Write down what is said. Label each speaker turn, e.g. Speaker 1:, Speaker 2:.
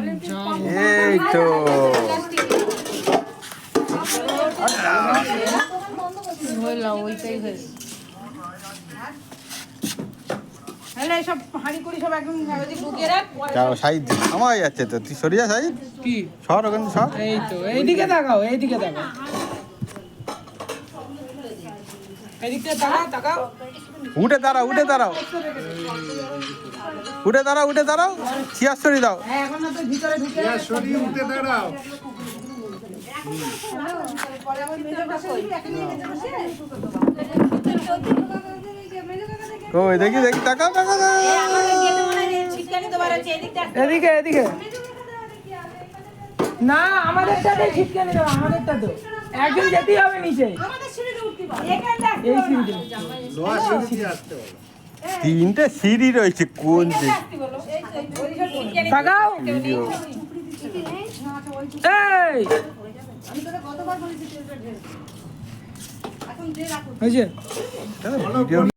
Speaker 1: এই তো
Speaker 2: ওইটাই হয়েছে। সব হাঁড়ি করি সব একদম ঢুকিয়ে রাখ।
Speaker 1: সাইড আমার যাচ্ছে তো, তুই সরে যা সাইড
Speaker 3: কি
Speaker 1: সর ওখানে সর।
Speaker 3: এই তো এইদিকে তাকাও, এইদিকে তাকাও, এদিকে তাকাও, তাকাও।
Speaker 1: উঠে দাঁড়াও, উঠে দাঁড়াও, উঠে দাঁড়াও, উঠে দাঁড়াও, চেয়ার সরিয়ে দাও।
Speaker 2: এখন না তো ভিতরে ঢুকে রাখ।
Speaker 4: উঠে দাঁড়াও।
Speaker 2: পরে আবার মেজে বসে দিবি, এখন নিয়ে মেজে বসে।
Speaker 1: ওই দেখি দেখি, তাকাও তাকাও তাকাও।
Speaker 3: এদিকে এদিকে না, আমাদেরটাতে ছিটকানি দাও, আমাদেরটা তো একদিন যেতেই হবে নিচে। এই সিঁড়িতে
Speaker 4: লোহা সিঁড়ি আসতে হবে।
Speaker 1: তিনটে সিঁড়ি রয়েছে, কোন দিক?
Speaker 3: তাকাও।
Speaker 1: ভিডিও
Speaker 3: এই হয়েছে।
Speaker 1: ভিডিও